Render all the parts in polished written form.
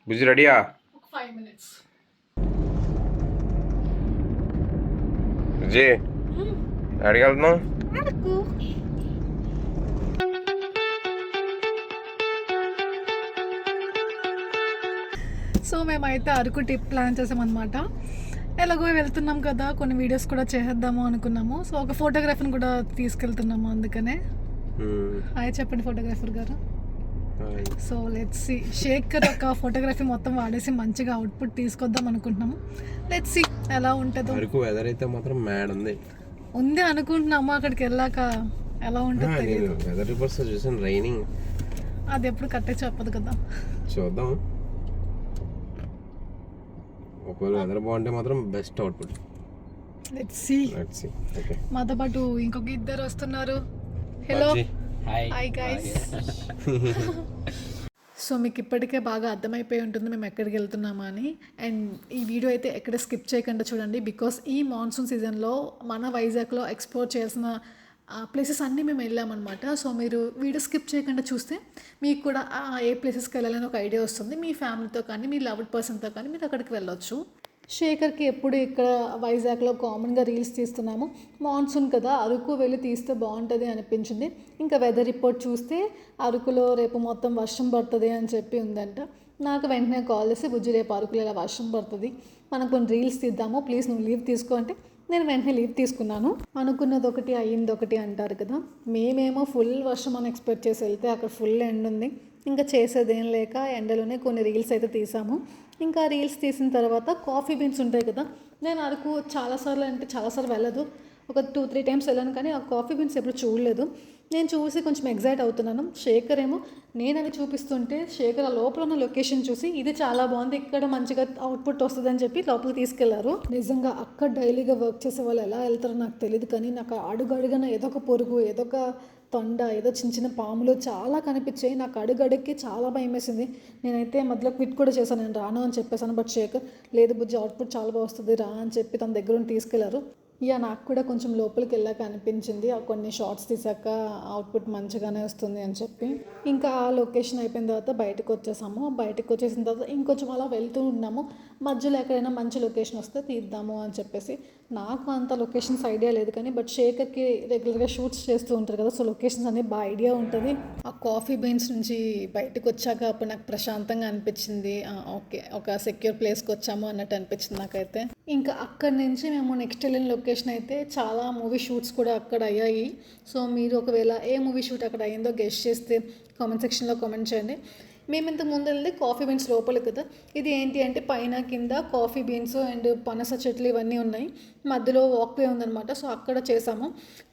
బుజ్జి రెడీయా? 5 minutes. బుజ్జి ఎక్కడికి వెళ్తున్నావు? సో మేమైతే అరకు ట్రిప్ ప్లాన్ చేసామన్నమాట. ఎలాగో వెళ్తున్నాం కదా, కొన్ని వీడియోస్ కూడా చేద్దాము అనుకున్నాము. సో ఒక ఫోటోగ్రాఫర్ని కూడా తీసుకెళ్తున్నాము, అందుకనే. హాయ్ చెప్పండి ఫోటోగ్రాఫర్ గారు. సో లెట్స్ సి, శేఖర్ ఒక ఫోటోగ్రఫీ మొత్తం వాడేసి మంచిగా అవుట్పుట్ తీసుకొద్దాం అనుకుంటున్నాము. లెట్స్ సి ఎలా ఉంటుందో. అరకు వెదర్ అయితే మాత్రం మ్యాడ్ ఉంది అనుకుంటున్నాము, అక్కడికి వెళ్ళాక ఎలా ఉంటుందో తెలియదు. వెదర్ రిపోర్ట్స్ చూసాను, రైనింగ్. అది ఎప్పుడు కరెక్ట్గా చెప్పదు కదా, చూద్దాం. ఒకవేళ వెదర్ బాగుంటే మాత్రం best output. Let's see. Okay, మాతో పాటు ఇంకొక ఇద్దరు వస్తున్నారు. Hello, hi guys. సో మీకు ఇప్పటికే బాగా అర్థమైపోయి ఉంటుంది మేము ఎక్కడికి వెళ్తున్నామా అని. అండ్ ఈ వీడియో అయితే ఎక్కడ స్కిప్ చేయకుండా చూడండి, బికాస్ ఈ మాన్సూన్ సీజన్లో మన వైజాగ్లో ఎక్స్ప్లోర్ చేయాల్సిన ప్లేసెస్ అన్నీ మేము వెళ్ళామన్నమాట. సో మీరు వీడియో స్కిప్ చేయకుండా చూస్తే మీకు కూడా ఏ ప్లేసెస్కి వెళ్ళాలని ఒక ఐడియా వస్తుంది. మీ ఫ్యామిలీతో కానీ మీ లవ్డ్ పర్సన్తో కానీ మీరు అక్కడికి వెళ్ళొచ్చు. శేఖర్కి ఎప్పుడు ఇక్కడ వైజాగ్లో కామన్గా రీల్స్ తీస్తున్నాము, మాన్సూన్ కదా అరకు వెళ్ళి తీస్తే బాగుంటుంది అనిపించింది. ఇంకా వెదర్ రిపోర్ట్ చూస్తే అరకులో రేపు మొత్తం వర్షం పడుతుంది అని చెప్పి ఉందంట. నాకు వెంటనే కాల్ చేసి, బుజ్జి రేపు అరకులో ఇలా వర్షం పడుతుంది, మనం కొన్ని రీల్స్ తీద్దాము, ప్లీజ్ నువ్వు లీవ్ తీసుకో అంటే నేను వెంటనే లీవ్ తీసుకున్నాను. అనుకున్నది ఒకటి అయ్యింది ఒకటి అంటారు కదా. మేమేమో ఫుల్ వర్షం అని ఎక్స్పెక్ట్ చేసి వెళ్తే అక్కడ ఫుల్ ఎండ ఉంది. ఇంకా చేసేదేం లేక ఎండలోనే కొన్ని రీల్స్ అయితే తీసాము. ఇంకా రీల్స్ తీసిన తర్వాత కాఫీ బీన్స్ ఉంటాయి కదా, నేను అరకు చాలాసార్లు వెళ్ళదు, ఒక 2-3 టైమ్స్ వెళ్ళాను, కానీ ఆ కాఫీ బీన్స్ ఎప్పుడు చూడలేదు. నేను చూసి కొంచెం ఎగ్జైట్ అవుతున్నాను. శేఖర్ ఏమో నేను అవి చూపిస్తుంటే శేఖర్ ఆ లోపల ఉన్న లొకేషన్ చూసి ఇది చాలా బాగుంది, ఇక్కడ మంచిగా అవుట్పుట్ వస్తుంది అని చెప్పి లోపలికి తీసుకెళ్లారు. నిజంగా అక్కడ డైలీగా వర్క్ చేసే వాళ్ళు ఎలా వెళ్తారో నాకు తెలియదు, కానీ నాకు అడుగడుగున ఏదో ఒక పొరుగు, ఏదో ఒక తొండ, ఏదో చిన్న చిన్న పాములు చాలా కనిపించాయి. నాకు అడుగడుక్కి చాలా భయం వేసింది. నేనైతే మధ్యలో క్విట్ కూడా చేశాను, నేను రాను అని చెప్పేసాను. బట్ శేఖర్ లేదు బుజ్జి అవుట్పుట్ చాలా బాగా వస్తుంది రా అని చెప్పి తన దగ్గర తీసుకెళ్లారు. నాకు కూడా కొంచెం లోపలికి వెళ్ళాక అనిపించింది, ఆ కొన్ని షార్ట్స్ తీసాక అవుట్పుట్ మంచిగానే వస్తుంది అని చెప్పి. ఇంకా ఆ లొకేషన్ అయిపోయిన తర్వాత బయటకు వచ్చేసాము. బయటకు వచ్చేసిన తర్వాత ఇంకొంచెం అలా వెళ్తూ ఉన్నాము. మధ్యలో ఎక్కడైనా మంచి లొకేషన్ వస్తే తీద్దాము అని చెప్పేసి. నాకు అంత లొకేషన్స్ ఐడియా లేదు, కానీ బట్ శేఖర్కి రెగ్యులర్గా షూట్స్ చేస్తూ ఉంటారు కదా, సో లొకేషన్స్ అనేది బాగా ఐడియా ఉంటుంది. ఆ కాఫీ బీన్స్ నుంచి బయటకు వచ్చాక అప్పుడు నాకు ప్రశాంతంగా అనిపించింది. ఓకే, ఒక సెక్యూర్ ప్లేస్కి వచ్చాము అన్నట్టు అనిపించింది నాకైతే. ఇంకా అక్కడి నుంచి మేము నెక్స్ట్ వెళ్ళిన లొకేషన్ అయితే చాలా మూవీ షూట్స్ కూడా అక్కడ అయ్యాయి. సో మీరు ఒకవేళ ఏ మూవీ షూట్ అక్కడ అయ్యిందో గెస్ట్ చేస్తే కామెంట్ సెక్షన్లో కామెంట్ చేయండి. మేము ఇంతకు ముందు వెళ్ళి కాఫీ బీన్స్ లోపల కదా, ఇది ఏంటి అంటే పైన కింద కాఫీ బీన్స్ అండ్ పనస చెట్లు ఇవన్నీ ఉన్నాయి, మధ్యలో వాక్వే ఉందన్నమాట. సో అక్కడ చేసాము,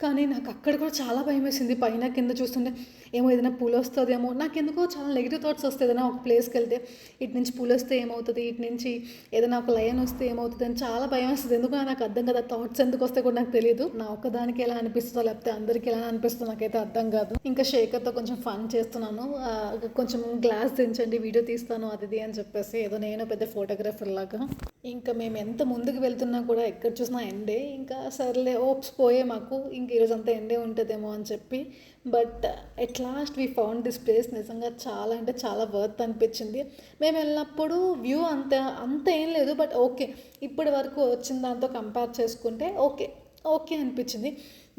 కానీ నాకు అక్కడ కూడా చాలా భయం వేసింది. పైన కింద చూస్తుంటే ఏమో ఏదైనా పూలు వస్తుందేమో, నాకు ఎందుకో చాలా నెగిటివ్ థాట్స్ వస్తాయి. ఏదైనా ఒక ప్లేస్కి వెళ్తే ఇటు నుంచి పూలు వస్తే ఏమవుతుంది, ఇటు నుంచి ఏదైనా ఒక లయన్ వస్తే ఏమవుతుంది అని చాలా భయం వేస్తుంది. ఎందుకు నాకు అర్థం కదా, థాట్స్ ఎందుకు వస్తే కూడా నాకు తెలియదు. నా ఒక్కదానికి ఎలా అనిపిస్తుందో లేకపోతే అందరికీ ఎలా అనిపిస్తుందో నాకైతే అర్థం కాదు. ఇంకా శేఖర్తో కొంచెం ఫన్ చేస్తున్నాను, కొంచెం గ్లాస్ దించండి వీడియో తీస్తాను అది అని చెప్పేసి, ఏదో నేను పెద్ద ఫోటోగ్రాఫర్ లాగా. ఇంకా మేము ఎంత ముందుకు వెళ్తున్నా కూడా ఎక్కడ చూసినా ఎండే. ఇంకా సర్లే ఓప్స్ పోయే మాకు, ఇంక ఈరోజు అంతా ఎండే ఉంటుందేమో అని చెప్పి. But at last we found this place. నిజంగా చాలా అంటే చాలా వర్త్ అనిపించింది. మేము వెళ్ళినప్పుడు వ్యూ అంత ఏం లేదు, బట్ ఓకే, ఇప్పటి వరకు వచ్చిన దాంతో కంపేర్ చేసుకుంటే ఓకే అనిపించింది.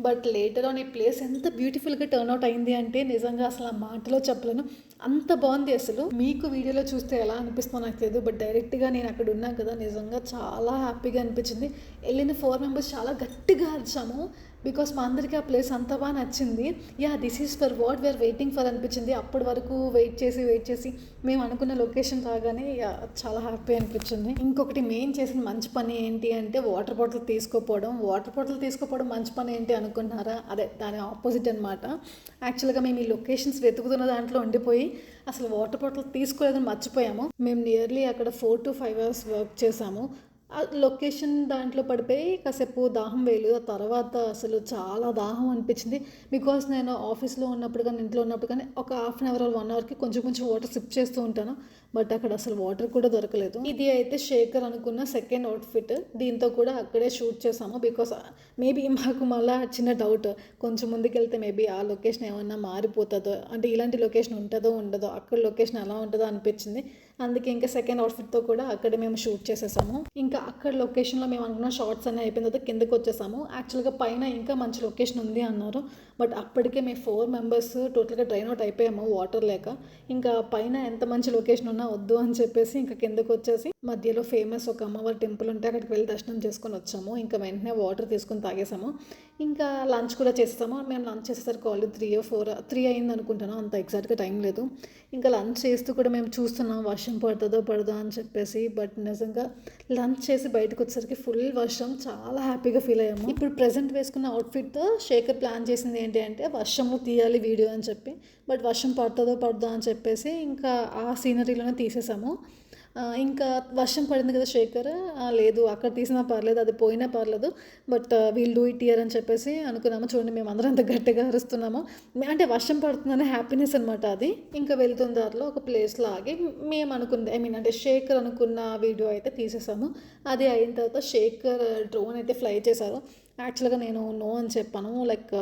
బట్ లేటర్ ఆన్ ఈ ప్లేస్ ఎంత బ్యూటిఫుల్గా టర్న్అవుట్ అయింది అంటే నిజంగా అసలు ఆ మాటలో చెప్పలేను, అంత బాగుంది. అసలు మీకు వీడియోలో చూస్తే ఎలా అనిపిస్తుందో నాకు తెలియదు, బట్ డైరెక్ట్గా నేను అక్కడ ఉన్నాను కదా, నిజంగా చాలా హ్యాపీగా అనిపించింది. వెళ్ళిన 4 మెంబర్స్ చాలా గట్టిగా అరిచాము, బికాస్ మా అందరికీ ఆ ప్లేస్ అంత బాగా నచ్చింది. This is for what we are waiting for అనిపించింది. అప్పటి వరకు వెయిట్ చేసి మేము అనుకున్న లొకేషన్ రాగానే చాలా హ్యాపీ అనిపించింది. ఇంకొకటి మెయిన్ చేసిన మంచి పని ఏంటి అంటే వాటర్ బాటిల్ తీసుకోపోవడం మంచి పని ఏంటి అనుకుంటున్నారా, అదే దాని ఆపోజిట్ అనమాట. యాక్చువల్గా మేము ఈ లొకేషన్స్ వెతుకుతున్న దాంట్లో ఉండిపోయి అసలు వాటర్ బాటిల్ తీసుకోలేదని మర్చిపోయాము. మేము నియర్లీ అక్కడ 4 to 5 hours వర్క్ చేసాము. లొకేషన్ దాంట్లో పడిపోయి కాసేపు దాహం వేయలేదు. ఆ తర్వాత అసలు చాలా దాహం అనిపించింది, బికాస్ నేను ఆఫీస్లో ఉన్నప్పుడు కానీ ఇంట్లో ఉన్నప్పుడు కానీ ఒక 1/2 hour or 1 hourకి కొంచెం వాటర్ సిప్ చేస్తూ ఉంటాను. బట్ అక్కడ అసలు వాటర్ కూడా దొరకలేదు. ఇది అయితే శేఖర్ అనుకున్న సెకండ్ అవుట్ఫిట్. దీంతో కూడా అక్కడే షూట్ చేసాము, బికాస్ మేబీ మాకు మళ్ళీ చిన్న డౌట్, కొంచెం ముందుకు వెళ్తే మేబీ ఆ లొకేషన్ ఏమన్నా మారిపోతుందో, అంటే ఇలాంటి లొకేషన్ ఉంటుందో ఉండదో, అక్కడ లొకేషన్ ఎలా ఉంటుందో అనిపించింది. అందుకే ఇంకా సెకండ్ అవుట్ఫిట్తో కూడా అక్కడే మేము షూట్ చేసేసాము. ఇంకా అక్కడ లొకేషన్లో మేము అనుకున్న షార్ట్స్ అన్నీ అయిపోయిన తర్వాత కిందకి వచ్చేసాము. యాక్చువల్గా పైన ఇంకా మంచి లొకేషన్ ఉంది అన్నారు, బట్ అప్పటికే మేము 4 మెంబర్స్ టోటల్గా డ్రైన్ అవుట్ అయిపోయాము వాటర్ లేక. ఇంకా పైన ఎంత మంచి లొకేషన్ ఉన్నా వద్దు అని చెప్పేసి ఇంకా కిందకు వచ్చేసి మధ్యలో ఫేమస్ ఒక అమ్మవారి టెంపుల్ ఉంటే అక్కడికి వెళ్ళి దర్శనం చేసుకొని వచ్చాము. ఇంకా వెంటనే వాటర్ తీసుకొని తాగేసాము. ఇంకా లంచ్ కూడా చేస్తాము. మేము లంచ్ చేసేసరికి ఆల్రెడీ 3 అయింది అనుకుంటాను, అంత ఎగ్జాక్ట్గా టైం లేదు. ఇంకా లంచ్ చేస్తూ కూడా మేము చూస్తున్నాం వర్షం పడుతుందో పడదో అని చెప్పేసి. బట్ నిజంగా లంచ్ చేసి బయటకు వచ్చేసరికి ఫుల్ వర్షం, చాలా హ్యాపీగా ఫీల్ అయ్యాము. ఇప్పుడు ప్రెజెంట్ వేసుకున్న అవుట్ఫిట్తో శేఖర్ ప్లాన్ చేసింది ఏంటి అంటే వర్షంలో తీయాలి వీడియో అని చెప్పి. బట్ వర్షం పడుతుందో పడదో అని చెప్పేసి ఇంకా ఆ సీనరీలోనే తీసేసాము. ఇంకా వర్షం పడింది కదా శేఖర్, లేదు అక్కడ తీసినా పర్లేదు, అది పోయినా పర్లేదు, but we'll do it year అని చెప్పేసి అనుకున్నాము. చూడండి మేము అందరం అంత గట్టిగా అరుస్తున్నాము, అంటే వర్షం పడుతుందనే హ్యాపీనెస్ అనమాట అది. ఇంకా వెళ్తున్న దారిలో ఒక ప్లేస్లో ఆగి మేము అనుకుంది అంటే శేఖర్ అనుకున్న వీడియో అయితే తీసేసాము. అది అయిన తర్వాత శేఖర్ డ్రోన్ అయితే ఫ్లై చేశారు. యాక్చువల్గా నేను నో అని చెప్పాను, లైక్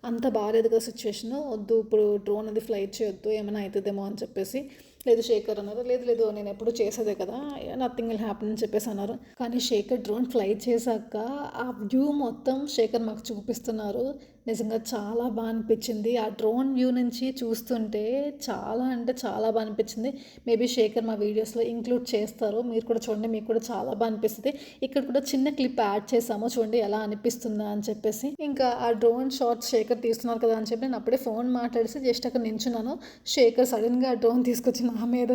అంత బాగాలేదు కదా సిచ్యువేషన్, వద్దు ఇప్పుడు డ్రోన్ అది ఫ్లైట్ చేయొద్దు ఏమైనా అవుతుందేమో అని చెప్పేసి. లేదు శేఖర్ అన్నారు, లేదు నేను ఎప్పుడు చేసేదే కదా, నథింగ్ విల్ హ్యాపన్ అని చెప్పేసి అన్నారు. కానీ శేఖర్ డ్రోన్ ఫ్లై చేశాక ఆ వ్యూ మొత్తం శేఖర్ మాకు చూపిస్తున్నారు. నిజంగా చాలా బాగా అనిపించింది. ఆ డ్రోన్ వ్యూ నుంచి చూస్తుంటే చాలా అంటే చాలా బాగా అనిపించింది. మేబీ శేఖర్ మా వీడియోస్లో ఇంక్లూడ్ చేస్తారు, మీరు కూడా చూడండి, మీకు కూడా చాలా బాగా అనిపిస్తుంది. ఇక్కడ కూడా చిన్న క్లిప్ యాడ్ చేసాము, చూడండి ఎలా అనిపిస్తుందా అని చెప్పేసి. ఇంకా ఆ డ్రోన్ షాట్స్ శేఖర్ తీస్తున్నారు కదా అని చెప్పి నేను అప్పుడే ఫోన్ మాట్లాడేసి జస్ట్ అక్కడ నించున్నాను. శేఖర్ సడన్గా ఆ డ్రోన్ తీసుకొచ్చి నా మీద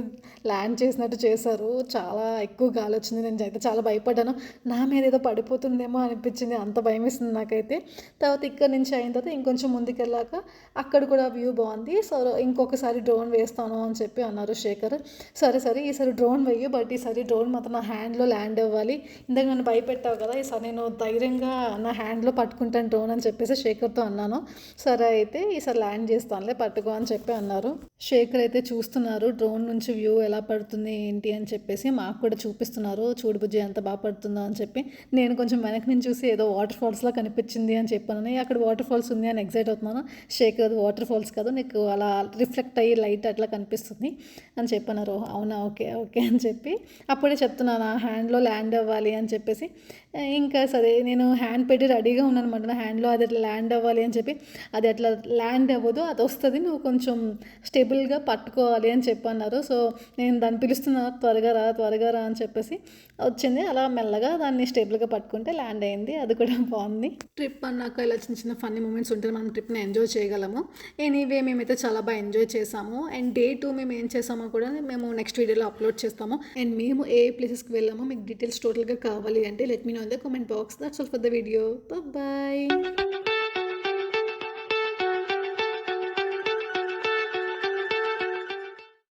ల్యాండ్ చేసినట్టు చేశారు. చాలా ఎక్కువ గాలి వచ్చింది, నేను అయితే చాలా భయపడ్డాను. నా మీద ఏదో పడిపోతుందేమో అనిపించింది, అంత భయం వేసింది నాకైతే. తర్వాత ఇక్కడ నుంచి అయిన తర్వాత ఇంకొంచెం ముందుకు వెళ్ళాక అక్కడ కూడా వ్యూ బాగుంది. సో ఇంకొకసారి డ్రోన్ వేస్తాను అని చెప్పి అన్నారు శేఖర్. సరే ఈసారి డ్రోన్ వేయు, బట్ ఈసారి డ్రోన్ మాత్రం నా హ్యాండ్లో ల్యాండ్ అవ్వాలి. ఇందాక నన్ను భయపెట్టావు కదా, ఈసారి నేను ధైర్యంగా నా హ్యాండ్లో పట్టుకుంటాను డ్రోన్ అని చెప్పేసి శేఖర్తో అన్నాను. సరే అయితే ఈసారి ల్యాండ్ చేస్తానులే, పట్టుకో అని చెప్పి అన్నారు. శేఖర్ అయితే చూస్తున్నారు డ్రోన్ నుంచి వ్యూ ఎలా పడుతుంది ఏంటి అని చెప్పేసి, మాకు కూడా చూపిస్తున్నారు, చూడు బుజ్జి ఎంత బాగా పడుతుందో అని చెప్పి. నేను కొంచెం వెనక్కి నుంచి చూసి ఏదో వాటర్ ఫాల్స్లా కనిపించింది అని చెప్పాను, అక్కడ వాటర్ ఫాల్స్ ఉంది అని ఎగ్జైట్ అవుతున్నాను. శేఖర్ అది వాటర్ ఫాల్స్ కాదు, నీకు అలా రిఫ్లెక్ట్ అయ్యి లైట్ అట్లా కనిపిస్తుంది అని చెప్పన్నారు. అవునా, ఓకే అని చెప్పి అప్పుడే చెప్తున్నాను ఆ హ్యాండ్లో ల్యాండ్ అవ్వాలి అని చెప్పేసి. ఇంకా సరే నేను హ్యాండ్ పెట్టి రెడీగా ఉన్నాను అనమాట, నా హ్యాండ్లో అది అట్లా ల్యాండ్ అవ్వాలి అని చెప్పి. అది అట్లా ల్యాండ్ అవ్వదు, అది వస్తుంది, నువ్వు కొంచెం స్టేబుల్గా పట్టుకోవాలి అని చెప్పన్నారు. సో నేను దాన్ని పిలుస్తున్నా, త్వరగా రా అని చెప్పేసి వచ్చింది. అలా మెల్లగా దాన్ని స్టేబుల్గా పట్టుకుంటే ల్యాండ్ అయింది. అది కూడా బాగుంది. ట్రిప్ అన్నాక ఇలా చిన్న ఫన్నీ మూమెంట్స్ ఉంటే మనం ట్రిప్ని ఎంజాయ్ చేయగలము. ఎనీవే మేమైతే చాలా బాగా ఎంజాయ్ చేసాము. అండ్ డే 2 మేము ఏం చేసామో కూడా మేము నెక్స్ట్ వీడియోలో అప్లోడ్ చేస్తాము. అండ్ మేము ఏ ప్లేసెస్కి వెళ్ళామో మీకు డీటెయిల్స్ టోటల్గా కావాలి అంటే let me know in the comment box. That's all for the video. Bye.